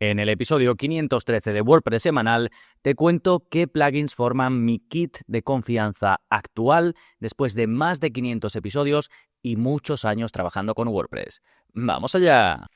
En el episodio 513 de WordPress semanal te cuento qué plugins forman mi kit de confianza actual después de más de 500 episodios y muchos años trabajando con WordPress. ¡Vamos allá!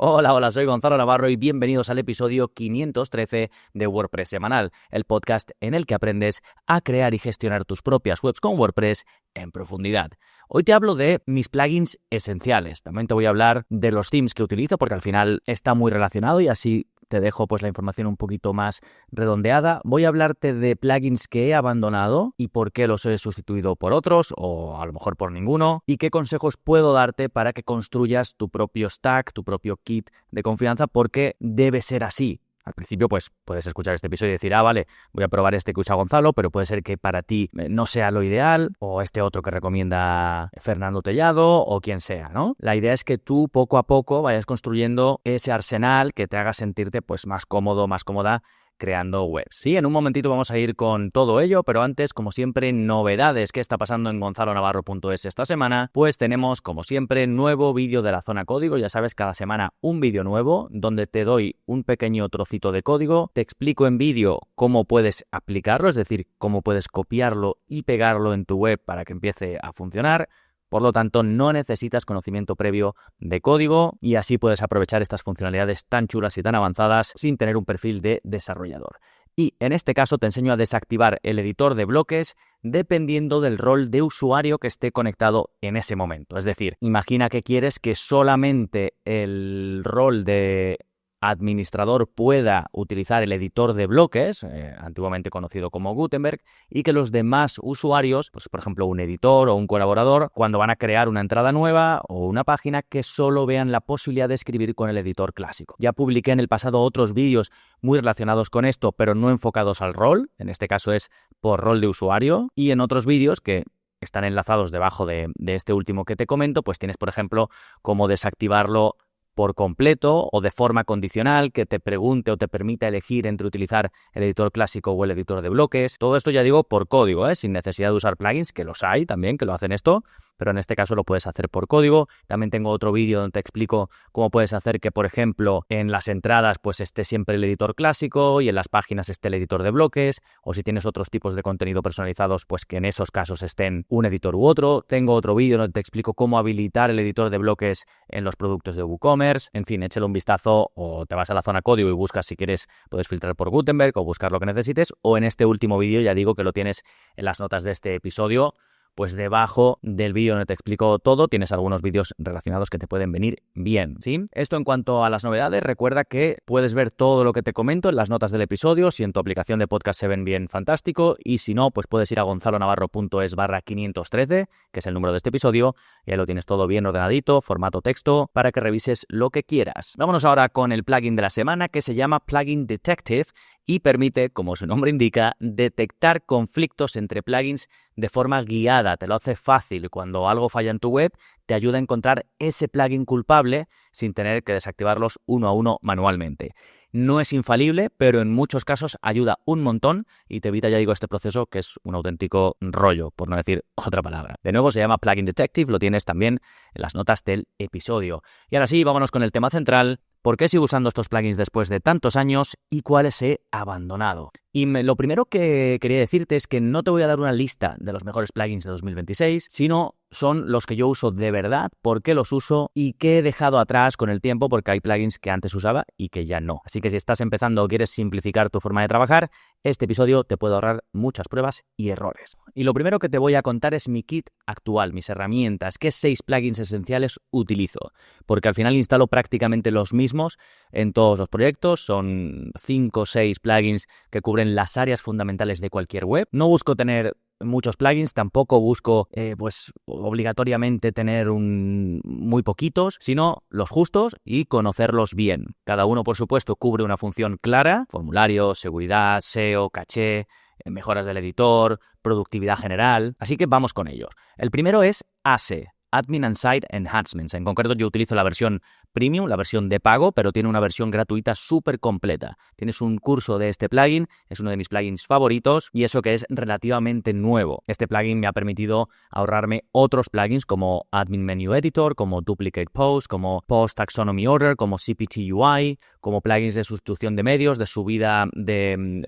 Hola, soy Gonzalo Navarro y bienvenidos al episodio 513 de WordPress semanal, el podcast en el que aprendes a crear y gestionar tus propias webs con WordPress en profundidad. Hoy te hablo de mis plugins esenciales. También te voy a hablar de los themes que utilizo porque al final está muy relacionado y así te dejo pues la información un poquito más redondeada. Voy a hablarte de plugins que he abandonado y por qué los he sustituido por otros o a lo mejor por ninguno y qué consejos puedo darte para que construyas tu propio stack, tu propio kit de confianza, porque debe ser así. Al principio, pues puedes escuchar este episodio y decir, vale, voy a probar este que usa Gonzalo, pero puede ser que para ti no sea lo ideal, o este otro que recomienda Fernando Tellado, o quien sea, ¿no? La idea es que tú poco a poco vayas construyendo ese arsenal que te haga sentirte pues más cómodo, más cómoda creando webs. Sí, en un momentito vamos a ir con todo ello, pero antes, como siempre, novedades. ¿Qué está pasando en gonzalonavarro.es esta semana? Pues tenemos, como siempre, nuevo vídeo de la zona código. Ya sabes, cada semana un vídeo nuevo donde te doy un pequeño trocito de código, te explico en vídeo cómo puedes aplicarlo, es decir, cómo puedes copiarlo y pegarlo en tu web para que empiece a funcionar. Por lo tanto, no necesitas conocimiento previo de código y así puedes aprovechar estas funcionalidades tan chulas y tan avanzadas sin tener un perfil de desarrollador. Y en este caso te enseño a desactivar el editor de bloques dependiendo del rol de usuario que esté conectado en ese momento. Es decir, imagina que quieres que solamente el rol de administrador pueda utilizar el editor de bloques, antiguamente conocido como Gutenberg, y que los demás usuarios, pues por ejemplo un editor o un colaborador, cuando van a crear una entrada nueva o una página, que solo vean la posibilidad de escribir con el editor clásico. Ya publiqué en el pasado otros vídeos muy relacionados con esto, pero no enfocados al rol, en este caso es por rol de usuario, y en otros vídeos que están enlazados debajo de este último que te comento, pues tienes por ejemplo cómo desactivarlo por completo o de forma condicional, que te pregunte o te permita elegir entre utilizar el editor clásico o el editor de bloques. Todo esto ya digo por código, sin necesidad de usar plugins, que los hay también, que lo hacen esto, pero en este caso lo puedes hacer por código. También tengo otro vídeo donde te explico cómo puedes hacer que, por ejemplo, en las entradas pues esté siempre el editor clásico y en las páginas esté el editor de bloques, o si tienes otros tipos de contenido personalizados, pues que en esos casos estén un editor u otro. Tengo otro vídeo donde te explico cómo habilitar el editor de bloques en los productos de WooCommerce. En fin, échale un vistazo o te vas a la zona código y buscas, si quieres, puedes filtrar por Gutenberg o buscar lo que necesites, o en este último vídeo ya digo que lo tienes en las notas de este episodio. Pues debajo del vídeo donde te explico todo, tienes algunos vídeos relacionados que te pueden venir bien, ¿sí? Esto en cuanto a las novedades, recuerda que puedes ver todo lo que te comento en las notas del episodio, si en tu aplicación de podcast se ven bien, fantástico, y si no, pues puedes ir a gonzalonavarro.es/513, que es el número de este episodio, y ahí lo tienes todo bien ordenadito, formato texto, para que revises lo que quieras. Vámonos ahora con el plugin de la semana, que se llama Plugin Detective, y permite, como su nombre indica, detectar conflictos entre plugins de forma guiada. Te lo hace fácil. Cuando algo falla en tu web, te ayuda a encontrar ese plugin culpable sin tener que desactivarlos uno a uno manualmente. No es infalible, pero en muchos casos ayuda un montón y te evita, ya digo, este proceso que es un auténtico rollo, por no decir otra palabra. De nuevo, se llama Plugin Detective, lo tienes también en las notas del episodio. Y ahora sí, vámonos con el tema central. ¿Por qué sigo usando estos plugins después de tantos años y cuáles he abandonado? Y lo primero que quería decirte es que no te voy a dar una lista de los mejores plugins de 2026, sino son los que yo uso de verdad, por qué los uso y qué he dejado atrás con el tiempo, porque hay plugins que antes usaba y que ya no. Así que si estás empezando o quieres simplificar tu forma de trabajar, este episodio te puede ahorrar muchas pruebas y errores. Y lo primero que te voy a contar es mi kit actual, mis herramientas, qué 6 plugins esenciales utilizo, porque al final instalo prácticamente los mismos en todos los proyectos. Son 5 o 6 plugins que cubren las áreas fundamentales de cualquier web. No busco tener muchos plugins, tampoco busco pues obligatoriamente tener muy poquitos, sino los justos y conocerlos bien. Cada uno, por supuesto, cubre una función clara: formulario, seguridad, SEO, caché, mejoras del editor, productividad general. Así que vamos con ellos. El primero es ASE, Admin and Site Enhancements. En concreto, yo utilizo la versión Premium, la versión de pago, pero tiene una versión gratuita súper completa. Tienes un curso de este plugin, es uno de mis plugins favoritos y eso que es relativamente nuevo. Este plugin me ha permitido ahorrarme otros plugins como Admin Menu Editor, como Duplicate Post, como Post Taxonomy Order, como CPT UI, como plugins de sustitución de medios, de subida de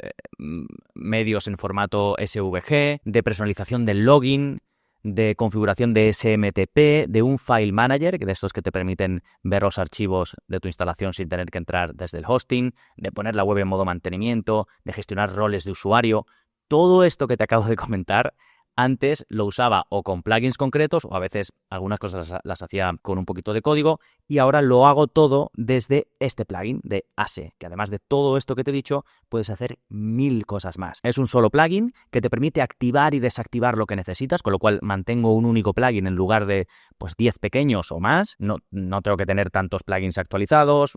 medios en formato SVG, de personalización del login, de configuración de SMTP, de un file manager, de estos que te permiten ver los archivos de tu instalación sin tener que entrar desde el hosting, de poner la web en modo mantenimiento, de gestionar roles de usuario. Todo esto que te acabo de comentar, antes lo usaba o con plugins concretos o a veces algunas cosas las hacía con un poquito de código y ahora lo hago todo desde este plugin de ASE, que además de todo esto que te he dicho, puedes hacer 1000 cosas más. Es un solo plugin que te permite activar y desactivar lo que necesitas, con lo cual mantengo un único plugin en lugar de 10 pequeños o más. No tengo que tener tantos plugins actualizados,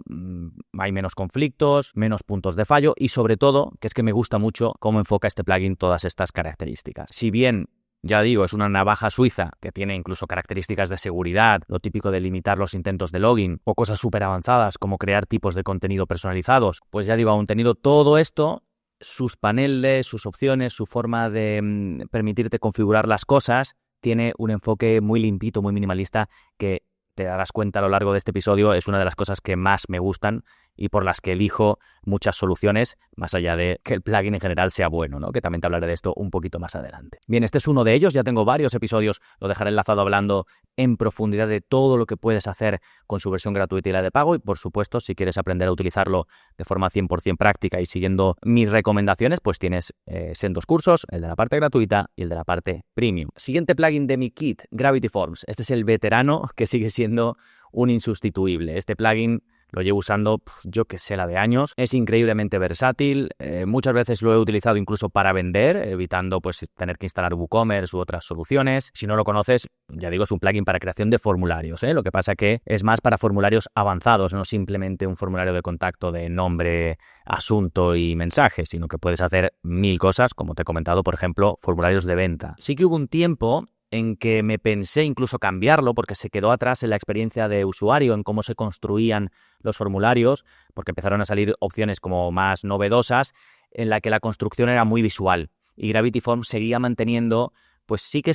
hay menos conflictos, menos puntos de fallo y sobre todo, que es que me gusta mucho cómo enfoca este plugin todas estas características. Si bien ya digo, es una navaja suiza que tiene incluso características de seguridad, lo típico de limitar los intentos de login o cosas súper avanzadas como crear tipos de contenido personalizados. Pues ya digo, aún teniendo todo esto, sus paneles, sus opciones, su forma de permitirte configurar las cosas, tiene un enfoque muy limpito, muy minimalista que te darás cuenta a lo largo de este episodio es una de las cosas que más me gustan y por las que elijo muchas soluciones, más allá de que el plugin en general sea bueno, ¿no? Que también te hablaré de esto un poquito más adelante. Bien, este es uno de ellos, ya tengo varios episodios, lo dejaré enlazado hablando en profundidad de todo lo que puedes hacer con su versión gratuita y la de pago y, por supuesto, si quieres aprender a utilizarlo de forma 100% práctica y siguiendo mis recomendaciones, pues tienes sendos cursos, el de la parte gratuita y el de la parte premium. Siguiente plugin de mi kit, Gravity Forms. Este es el veterano que sigue siendo un insustituible. Este plugin lo llevo usando, yo que sé, la de años. Es increíblemente versátil. Muchas veces lo he utilizado incluso para vender, evitando tener que instalar WooCommerce u otras soluciones. Si no lo conoces, ya digo, es un plugin para creación de formularios, ¿eh? Lo que pasa que es más para formularios avanzados, no simplemente un formulario de contacto de nombre, asunto y mensaje, sino que puedes hacer 1000 cosas, como te he comentado, por ejemplo, formularios de venta. Sí que hubo un tiempo en que me pensé incluso cambiarlo porque se quedó atrás en la experiencia de usuario, en cómo se construían los formularios, porque empezaron a salir opciones como más novedosas en la que la construcción era muy visual y Gravity Forms seguía manteniendo, pues sí que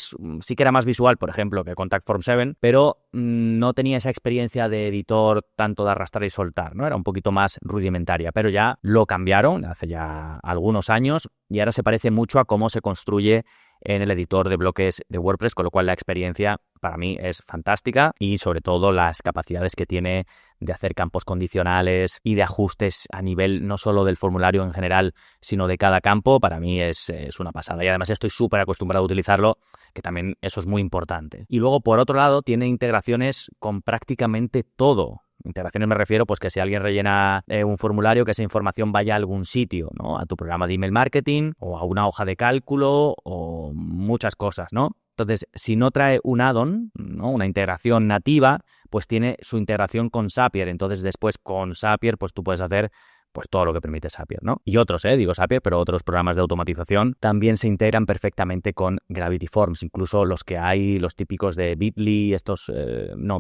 era más visual, por ejemplo, que Contact Form 7, pero no tenía esa experiencia de editor tanto de arrastrar y soltar, ¿no? Era un poquito más rudimentaria, pero ya lo cambiaron hace ya algunos años y ahora se parece mucho a cómo se construye en el editor de bloques de WordPress, con lo cual la experiencia para mí es fantástica y sobre todo las capacidades que tiene de hacer campos condicionales y de ajustes a nivel no solo del formulario en general, sino de cada campo, para mí es una pasada. Y además estoy súper acostumbrado a utilizarlo, que también eso es muy importante. Y luego, por otro lado, tiene integraciones con prácticamente todo. Integraciones me refiero, pues que si alguien rellena un formulario, que esa información vaya a algún sitio, ¿no? A tu programa de email marketing o a una hoja de cálculo o muchas cosas, ¿no? Entonces, si no trae un add-on, ¿no? Una integración nativa, pues tiene su integración con Zapier. Entonces, después con Zapier, pues tú puedes hacer pues todo lo que permite Zapier, ¿no? Y otros, digo Zapier, pero otros programas de automatización también se integran perfectamente con Gravity Forms, incluso los que hay, los típicos de Bitly,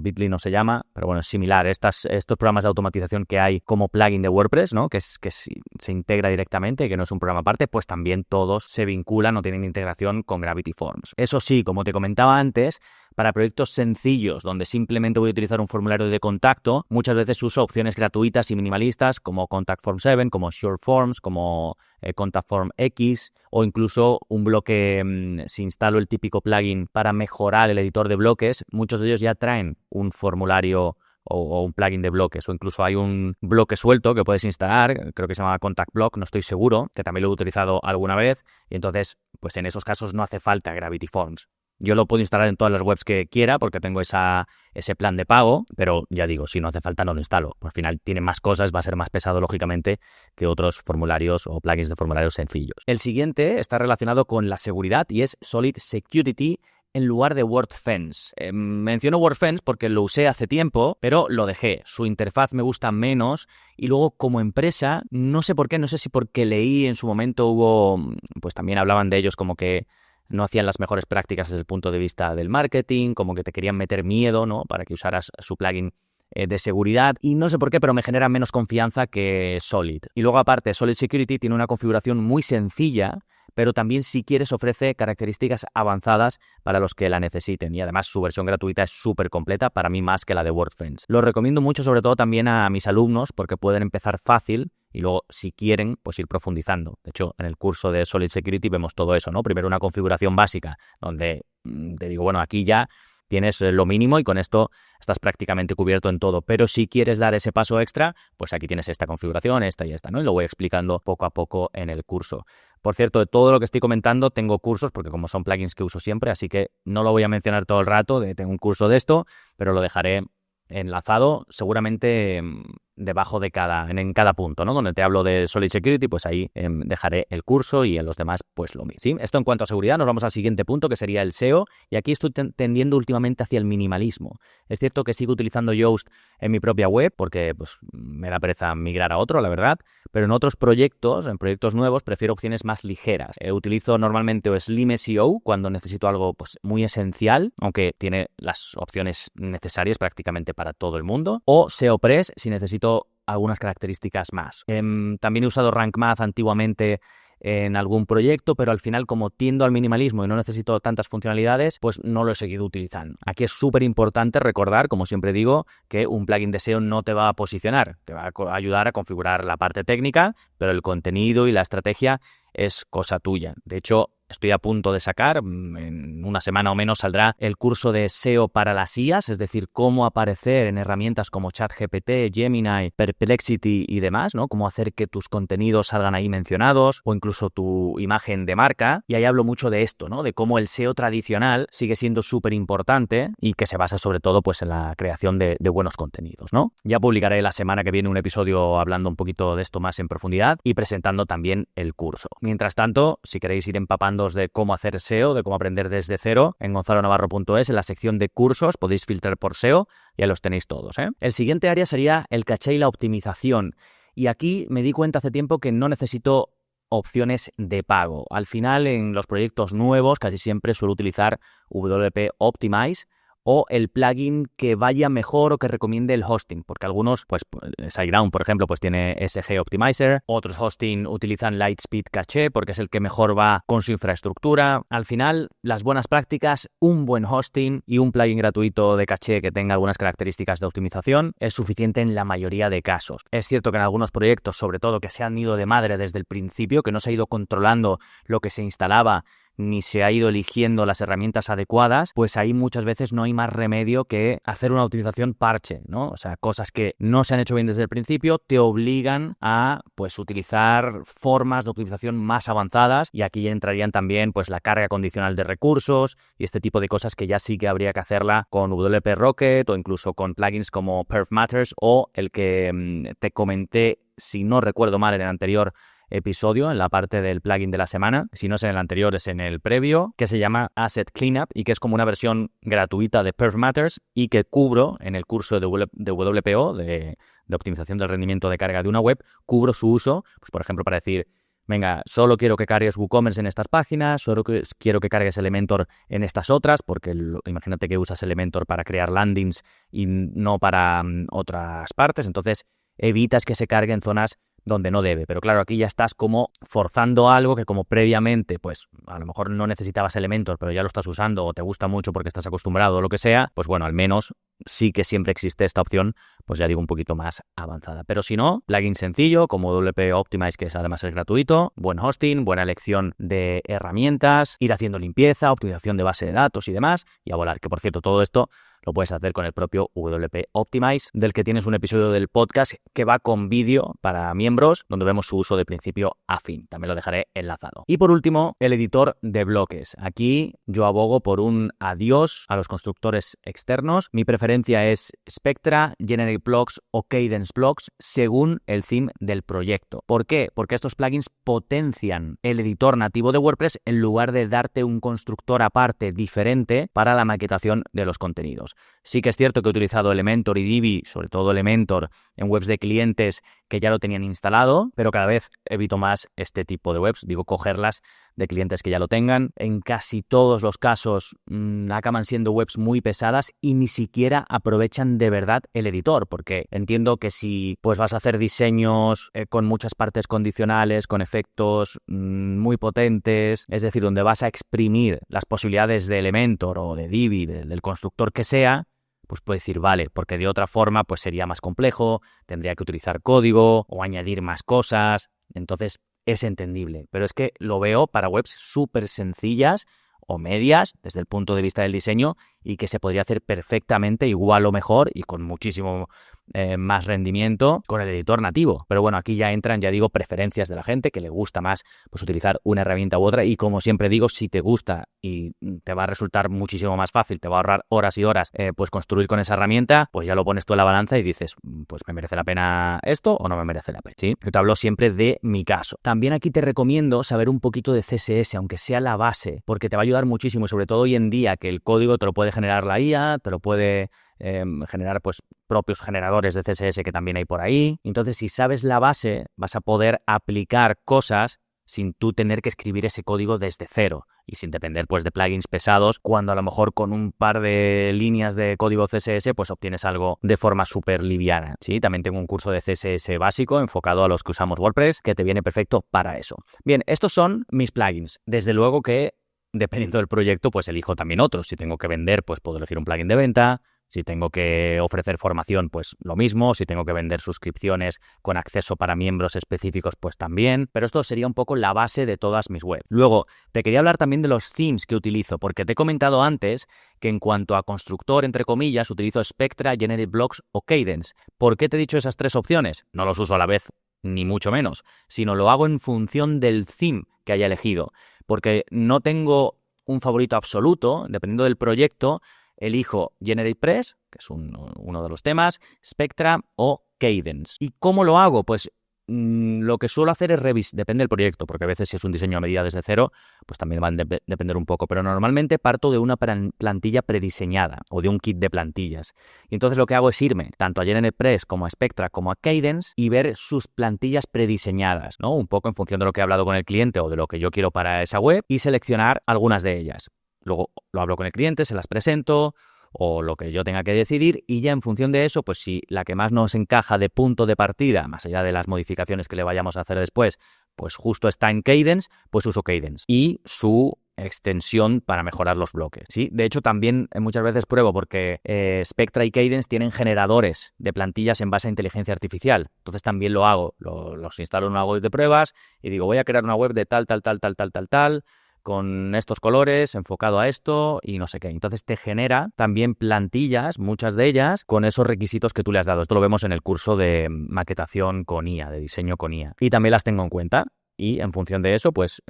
Bitly no se llama, pero bueno, es similar, estos programas de automatización que hay como plugin de WordPress, ¿no? Que se integra directamente, que no es un programa aparte, pues también todos se vinculan o tienen integración con Gravity Forms. Eso sí, como te comentaba antes, para proyectos sencillos donde simplemente voy a utilizar un formulario de contacto, muchas veces uso opciones gratuitas y minimalistas como Contact Form 7, como Sure Forms, como Contact Form X o incluso un bloque, si instalo el típico plugin para mejorar el editor de bloques, muchos de ellos ya traen un formulario o un plugin de bloques o incluso hay un bloque suelto que puedes instalar, creo que se llama Contact Block, no estoy seguro, que también lo he utilizado alguna vez y entonces pues en esos casos no hace falta Gravity Forms. Yo lo puedo instalar en todas las webs que quiera porque tengo ese plan de pago, pero ya digo, si no hace falta no lo instalo. Al final tiene más cosas, va a ser más pesado lógicamente que otros formularios o plugins de formularios sencillos. El siguiente está relacionado con la seguridad y es Solid Security en lugar de WordFence. Menciono WordFence porque lo usé hace tiempo, pero lo dejé. Su interfaz me gusta menos y luego como empresa, no sé por qué, no sé si porque leí en su momento pues también hablaban de ellos como que no hacían las mejores prácticas desde el punto de vista del marketing, como que te querían meter miedo, ¿no? Para que usaras su plugin de seguridad y no sé por qué, pero me genera menos confianza que Solid. Y luego aparte, Solid Security tiene una configuración muy sencilla, pero también si quieres ofrece características avanzadas para los que la necesiten y además su versión gratuita es súper completa, para mí más que la de WordFence. Lo recomiendo mucho sobre todo también a mis alumnos porque pueden empezar fácil y luego si quieren pues ir profundizando. De hecho, en el curso de Solid Security vemos todo eso, ¿no? Primero una configuración básica donde te digo, bueno, aquí ya tienes lo mínimo y con esto estás prácticamente cubierto en todo. Pero si quieres dar ese paso extra, pues aquí tienes esta configuración, esta y esta, ¿no? Y lo voy explicando poco a poco en el curso. Por cierto, de todo lo que estoy comentando tengo cursos, porque como son plugins que uso siempre, así que no lo voy a mencionar todo el rato, tengo un curso de esto, pero lo dejaré enlazado seguramente debajo de en cada punto, ¿no? Donde te hablo de Solid Security, pues ahí dejaré el curso y en los demás pues lo mismo. ¿Sí? Esto en cuanto a seguridad, nos vamos al siguiente punto que sería el SEO y aquí estoy tendiendo últimamente hacia el minimalismo. Es cierto que sigo utilizando Yoast en mi propia web porque pues me da pereza migrar a otro, la verdad, pero en otros proyectos, en proyectos nuevos, prefiero opciones más ligeras. Utilizo normalmente o Slim SEO cuando necesito algo pues muy esencial, aunque tiene las opciones necesarias prácticamente para todo el mundo, o SEOpress si necesito algunas características más. También he usado Rank Math antiguamente en algún proyecto, pero al final como tiendo al minimalismo y no necesito tantas funcionalidades, pues no lo he seguido utilizando. Aquí es súper importante recordar, como siempre digo, que un plugin de SEO no te va a posicionar, te va a ayudar a configurar la parte técnica, pero el contenido y la estrategia es cosa tuya. De hecho, estoy a punto de sacar, en una semana o menos saldrá el curso de SEO para las IAs, es decir, cómo aparecer en herramientas como ChatGPT, Gemini, Perplexity y demás, ¿no? Cómo hacer que tus contenidos salgan ahí mencionados o incluso tu imagen de marca. Y ahí hablo mucho de esto, ¿no? De cómo el SEO tradicional sigue siendo súper importante y que se basa sobre todo pues en la creación de buenos contenidos, ¿no? Ya publicaré la semana que viene un episodio hablando un poquito de esto más en profundidad y presentando también el curso. Mientras tanto, si queréis ir empapando de cómo hacer SEO, de cómo aprender desde cero, en gonzalonavarro.es, en la sección de cursos, podéis filtrar por SEO, ya los tenéis todos, ¿eh? El siguiente área sería el caché y la optimización. Y aquí me di cuenta hace tiempo que no necesito opciones de pago. Al final, en los proyectos nuevos, casi siempre suelo utilizar WP Optimize o el plugin que vaya mejor o que recomiende el hosting, porque algunos, pues SiteGround, por ejemplo, pues tiene SG Optimizer, otros hosting utilizan Lightspeed Cache porque es el que mejor va con su infraestructura. Al final, las buenas prácticas, un buen hosting y un plugin gratuito de caché que tenga algunas características de optimización es suficiente en la mayoría de casos. Es cierto que en algunos proyectos, sobre todo que se han ido de madre desde el principio, que no se ha ido controlando lo que se instalaba ni se ha ido eligiendo las herramientas adecuadas, pues ahí muchas veces no hay más remedio que hacer una optimización parche, ¿no? O sea, cosas que no se han hecho bien desde el principio te obligan a, pues, utilizar formas de optimización más avanzadas y aquí entrarían también, pues, la carga condicional de recursos y este tipo de cosas que ya sí que habría que hacerla con WP Rocket o incluso con plugins como Perf Matters o el que te comenté, si no recuerdo mal, en el anterior episodio, en la parte del plugin de la semana, si no es en el anterior es en el previo, que se llama Asset Cleanup y que es como una versión gratuita de Perf Matters y que cubro en el curso de WPO, de optimización del rendimiento de carga de una web, cubro su uso, pues por ejemplo para decir, venga, solo quiero que cargues WooCommerce en estas páginas, solo quiero que cargues Elementor en estas otras, porque imagínate que usas Elementor para crear landings y no para otras partes, entonces evitas que se cargue en zonas donde no debe. Pero claro, aquí ya estás como forzando algo que como previamente, pues a lo mejor no necesitabas Elementor, pero ya lo estás usando o te gusta mucho porque estás acostumbrado o lo que sea, pues bueno, al menos sí que siempre existe esta opción, pues ya digo, un poquito más avanzada. Pero si no, plugin sencillo como WP Optimize, que además es gratuito, buen hosting, buena elección de herramientas, ir haciendo limpieza, optimización de base de datos y demás, y a volar. Que por cierto, todo esto lo puedes hacer con el propio WP Optimize, del que tienes un episodio del podcast que va con vídeo para miembros, donde vemos su uso de principio a fin. También lo dejaré enlazado. Y por último, el editor de bloques. Aquí yo abogo por un adiós a los constructores externos. Mi preferencia es Spectra, Generic Blocks o Cadence Blocks, según el theme del proyecto. ¿Por qué? Porque estos plugins potencian el editor nativo de WordPress en lugar de darte un constructor aparte diferente para la maquetación de los contenidos. Sí que es cierto que he utilizado Elementor y Divi, sobre todo Elementor, en webs de clientes que ya lo tenían instalado, pero cada vez evito más este tipo de webs, digo, cogerlas de clientes que ya lo tengan. En casi todos los casos acaban siendo webs muy pesadas y ni siquiera aprovechan de verdad el editor, porque entiendo que si pues vas a hacer diseños con muchas partes condicionales, con efectos muy potentes, es decir, donde vas a exprimir las posibilidades de Elementor o de Divi, del constructor que sea, pues puedes decir, vale, porque de otra forma pues sería más complejo, tendría que utilizar código o añadir más cosas, entonces es entendible. Pero es que lo veo para webs súper sencillas o medias desde el punto de vista del diseño y que se podría hacer perfectamente igual o mejor y con muchísimo más rendimiento con el editor nativo. Pero bueno, aquí ya entran, ya digo, preferencias de la gente que le gusta más pues utilizar una herramienta u otra, y como siempre digo, si te gusta y te va a resultar muchísimo más fácil, te va a ahorrar horas y horas pues construir con esa herramienta, pues ya lo pones tú en la balanza y dices, pues ¿me merece la pena esto o no me merece la pena? ¿Sí? Yo te hablo siempre de mi caso. También aquí te recomiendo saber un poquito de CSS, aunque sea la base, porque te va a ayudar muchísimo, y sobre todo hoy en día que el código te lo puede generar la IA, te lo puede generar pues propios generadores de CSS que también hay por ahí. Entonces, si sabes la base, vas a poder aplicar cosas sin tú tener que escribir ese código desde cero y sin depender pues de plugins pesados, cuando a lo mejor con un par de líneas de código CSS pues obtienes algo de forma súper liviana, ¿sí? También tengo un curso de CSS básico enfocado a los que usamos WordPress que te viene perfecto para eso. Bien, estos son mis plugins. Desde luego que dependiendo del proyecto pues elijo también otros. Si tengo que vender pues puedo elegir un plugin de venta. Si tengo que ofrecer formación, pues lo mismo. Si tengo que vender suscripciones con acceso para miembros específicos, pues también. Pero esto sería un poco la base de todas mis webs. Luego, te quería hablar también de los themes que utilizo, porque te he comentado antes que en cuanto a constructor, entre comillas, utilizo Spectra, GenerateBlocks o Kadence. ¿Por qué te he dicho esas tres opciones? No los uso a la vez, ni mucho menos, sino lo hago en función del theme que haya elegido. Porque no tengo un favorito absoluto, dependiendo del proyecto. Elijo GeneratePress, que es uno de los temas, Spectra o Kadence. ¿Y cómo lo hago? Pues lo que suelo hacer es depende del proyecto, porque a veces si es un diseño a medida desde cero, pues también va a depender un poco, pero normalmente parto de una plantilla prediseñada o de un kit de plantillas. Y entonces lo que hago es irme tanto a GeneratePress como a Spectra como a Kadence y ver sus plantillas prediseñadas, ¿no? Un poco en función de lo que he hablado con el cliente o de lo que yo quiero para esa web, y seleccionar algunas de ellas. Luego lo hablo con el cliente, se las presento o lo que yo tenga que decidir, y ya en función de eso, pues si la que más nos encaja de punto de partida, más allá de las modificaciones que le vayamos a hacer después, pues justo está en Kadence, pues uso Kadence y su extensión para mejorar los bloques, ¿sí? De hecho, también muchas veces pruebo porque Spectra y Kadence tienen generadores de plantillas en base a inteligencia artificial. Entonces también lo hago, los instalo en una web de pruebas y digo, voy a crear una web de tal, con estos colores, enfocado a esto y no sé qué. Entonces te genera también plantillas, muchas de ellas, con esos requisitos que tú le has dado. Esto lo vemos en el curso de maquetación con IA, de diseño con IA. Y también las tengo en cuenta y en función de eso, pues,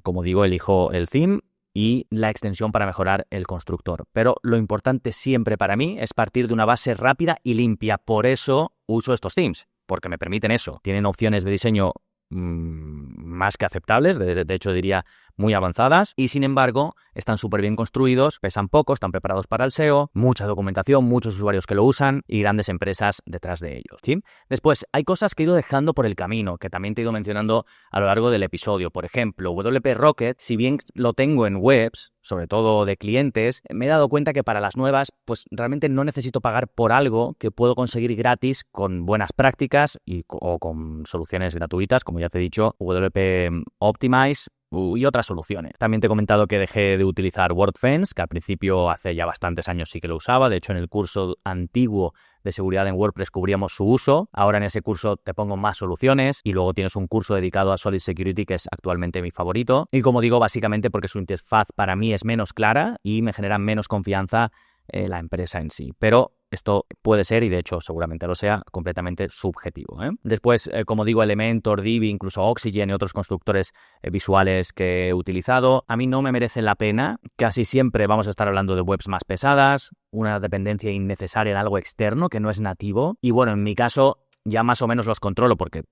como digo, elijo el theme y la extensión para mejorar el constructor. Pero lo importante siempre para mí es partir de una base rápida y limpia. Por eso uso estos themes, porque me permiten eso. Tienen opciones de diseño más que aceptables, de hecho diría muy avanzadas, y sin embargo están súper bien construidos, pesan poco, están preparados para el SEO, mucha documentación, muchos usuarios que lo usan y grandes empresas detrás de ellos, ¿sí? Después, hay cosas que he ido dejando por el camino, que también te he ido mencionando a lo largo del episodio. Por ejemplo, WP Rocket, si bien lo tengo en webs, sobre todo de clientes, me he dado cuenta que para las nuevas, pues realmente no necesito pagar por algo que puedo conseguir gratis con buenas prácticas o con soluciones gratuitas, como ya te he dicho, WP Optimize y otras soluciones. También te he comentado que dejé de utilizar WordFence, que al principio hace ya bastantes años sí que lo usaba. De hecho, en el curso antiguo de seguridad en WordPress cubríamos su uso. Ahora en ese curso te pongo más soluciones y luego tienes un curso dedicado a Solid Security, que es actualmente mi favorito. Y como digo, básicamente porque su interfaz para mí es menos clara y me genera menos confianza la empresa en sí. Pero esto puede ser, y de hecho seguramente lo sea, completamente subjetivo, ¿eh? Después, como digo, Elementor, Divi, incluso Oxygen y otros constructores visuales que he utilizado, a mí no me merecen la pena. Casi siempre vamos a estar hablando de webs más pesadas, una dependencia innecesaria en algo externo que no es nativo. Y bueno, en mi caso ya más o menos los controlo porque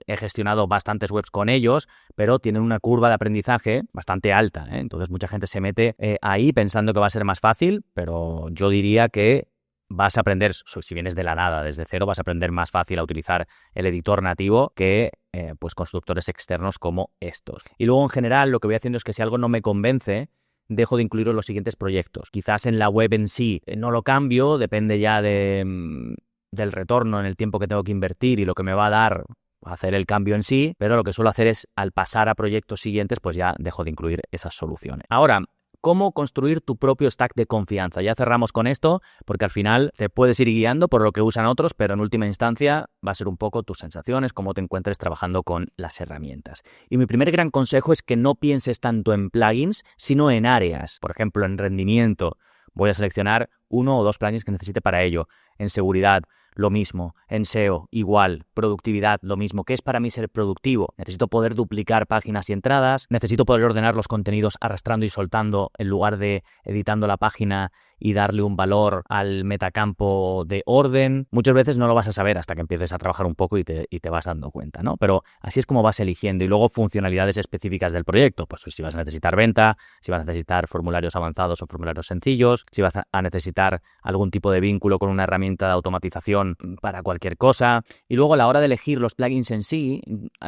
he gestionado bastantes webs con ellos, pero tienen una curva de aprendizaje bastante alta, ¿eh? Entonces mucha gente se mete ahí pensando que va a ser más fácil, pero yo diría que vas a aprender, si vienes de la nada, desde cero, vas a aprender más fácil a utilizar el editor nativo que pues constructores externos como estos. Y luego, en general, lo que voy haciendo es que si algo no me convence, dejo de incluirlo en los siguientes proyectos. Quizás en la web en sí no lo cambio, depende ya del retorno en el tiempo que tengo que invertir y lo que me va a dar hacer el cambio en sí, pero lo que suelo hacer es, al pasar a proyectos siguientes, pues ya dejo de incluir esas soluciones. Ahora, ¿cómo construir tu propio stack de confianza? Ya cerramos con esto, porque al final te puedes ir guiando por lo que usan otros, pero en última instancia va a ser un poco tus sensaciones, cómo te encuentres trabajando con las herramientas. Y mi primer gran consejo es que no pienses tanto en plugins, sino en áreas. Por ejemplo, en rendimiento, voy a seleccionar 1 o 2 plugins que necesite para ello. En seguridad, lo mismo. En SEO, igual. Productividad, lo mismo. ¿Qué es para mí ser productivo? Necesito poder duplicar páginas y entradas. Necesito poder ordenar los contenidos arrastrando y soltando en lugar de editando la página y darle un valor al metacampo de orden. Muchas veces no lo vas a saber hasta que empieces a trabajar un poco y te vas dando cuenta, ¿no? Pero así es como vas eligiendo. Y luego funcionalidades específicas del proyecto. Pues si vas a necesitar venta, si vas a necesitar formularios avanzados o formularios sencillos, si vas a necesitar algún tipo de vínculo con una herramienta de automatización para cualquier cosa. Y luego a la hora de elegir los plugins en sí,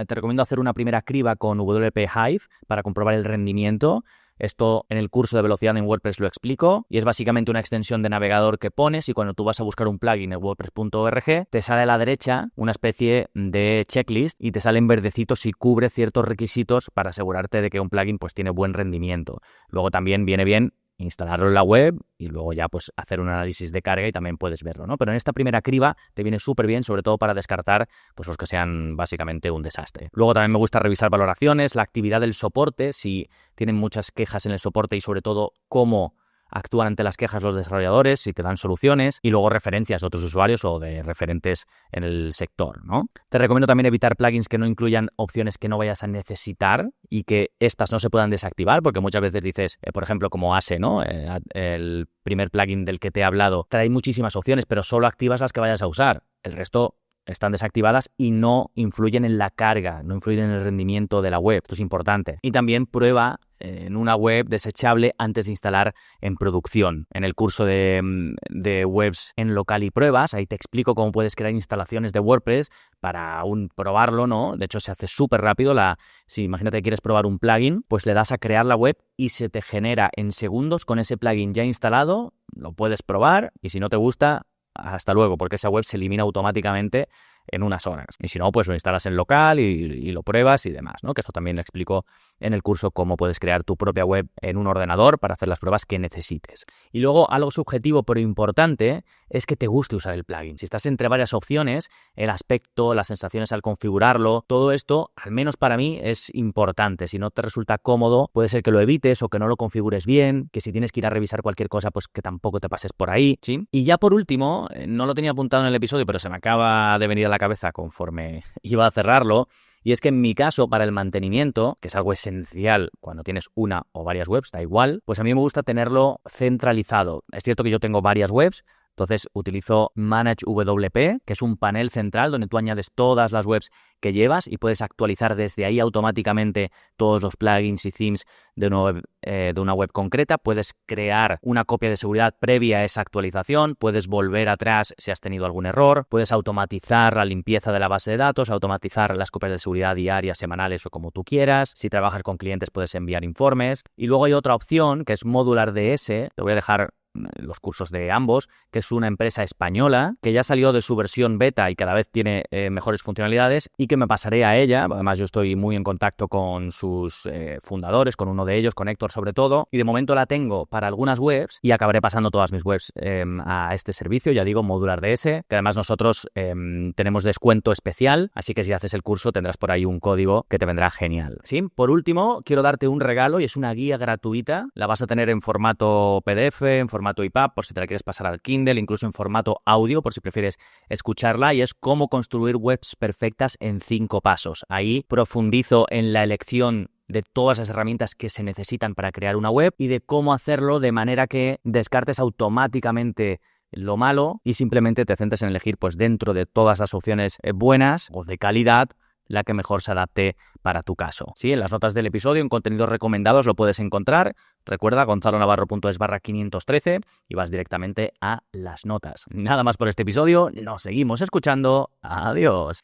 te recomiendo hacer una primera criba con WP Hive para comprobar el rendimiento. Esto en el curso de velocidad en WordPress lo explico y es básicamente una extensión de navegador que pones y cuando tú vas a buscar un plugin en wordpress.org te sale a la derecha una especie de checklist y te sale en verdecito si cubre ciertos requisitos para asegurarte de que un plugin pues tiene buen rendimiento. Luego también viene bien instalarlo en la web y luego ya pues hacer un análisis de carga y también puedes verlo, ¿no? Pero en esta primera criba te viene súper bien, sobre todo para descartar pues los que sean básicamente un desastre. Luego también me gusta revisar valoraciones, la actividad del soporte, si tienen muchas quejas en el soporte y sobre todo cómo actúan ante las quejas los desarrolladores, si te dan soluciones y luego referencias de otros usuarios o de referentes en el sector, ¿no? Te recomiendo también evitar plugins que no incluyan opciones que no vayas a necesitar y que estas no se puedan desactivar porque muchas veces dices, por ejemplo, como ASE, ¿no? El primer plugin del que te he hablado trae muchísimas opciones, pero solo activas las que vayas a usar. El resto están desactivadas y no influyen en la carga, no influyen en el rendimiento de la web. Esto es importante. Y también prueba en una web desechable antes de instalar en producción. En el curso de webs en local y pruebas, ahí te explico cómo puedes crear instalaciones de WordPress para probarlo, ¿no? De hecho, se hace súper rápido. Si imagínate que quieres probar un plugin, pues le das a crear la web y se te genera en segundos con ese plugin ya instalado, lo puedes probar y si no te gusta, hasta luego, porque esa web se elimina automáticamente en unas horas. Y si no, pues lo instalas en local y lo pruebas y demás, ¿no? Que eso también lo explico en el curso cómo puedes crear tu propia web en un ordenador para hacer las pruebas que necesites. Y luego, algo subjetivo pero importante es que te guste usar el plugin. Si estás entre varias opciones, el aspecto, las sensaciones al configurarlo, todo esto, al menos para mí, es importante. Si no te resulta cómodo, puede ser que lo evites o que no lo configures bien, que si tienes que ir a revisar cualquier cosa, pues que tampoco te pases por ahí, ¿sí? Y ya por último, no lo tenía apuntado en el episodio, pero se me acaba de venir a la cabeza conforme iba a cerrarlo, y es que en mi caso, para el mantenimiento, que es algo esencial cuando tienes una o varias webs, da igual, pues a mí me gusta tenerlo centralizado. Es cierto que yo tengo varias webs, entonces utilizo Manage WP, que es un panel central donde tú añades todas las webs que llevas y puedes actualizar desde ahí automáticamente todos los plugins y themes de una web concreta. Puedes crear una copia de seguridad previa a esa actualización, puedes volver atrás si has tenido algún error, puedes automatizar la limpieza de la base de datos, automatizar las copias de seguridad diarias, semanales o como tú quieras. Si trabajas con clientes puedes enviar informes. Y luego hay otra opción que es Modular DS, te voy a dejar los cursos de ambos, que es una empresa española que ya salió de su versión beta y cada vez tiene mejores funcionalidades y que me pasaré a ella. Además, yo estoy muy en contacto con sus fundadores, con uno de ellos, con Héctor sobre todo, y de momento la tengo para algunas webs y acabaré pasando todas mis webs a este servicio, ya digo, Modular DS, que además nosotros tenemos descuento especial, así que si haces el curso tendrás por ahí un código que te vendrá genial. ¿Sí? Por último, quiero darte un regalo y es una guía gratuita. La vas a tener en formato PDF, en formato EPUB, por si te la quieres pasar al Kindle, incluso en formato audio, por si prefieres escucharla, y es cómo construir webs perfectas en 5 pasos. Ahí profundizo en la elección de todas las herramientas que se necesitan para crear una web y de cómo hacerlo de manera que descartes automáticamente lo malo y simplemente te centres en elegir, pues dentro de todas las opciones buenas o de calidad, la que mejor se adapte para tu caso. Sí, en las notas del episodio, en contenidos recomendados lo puedes encontrar. Recuerda gonzalonavarro.es/513 y vas directamente a las notas. Nada más por este episodio, nos seguimos escuchando. Adiós.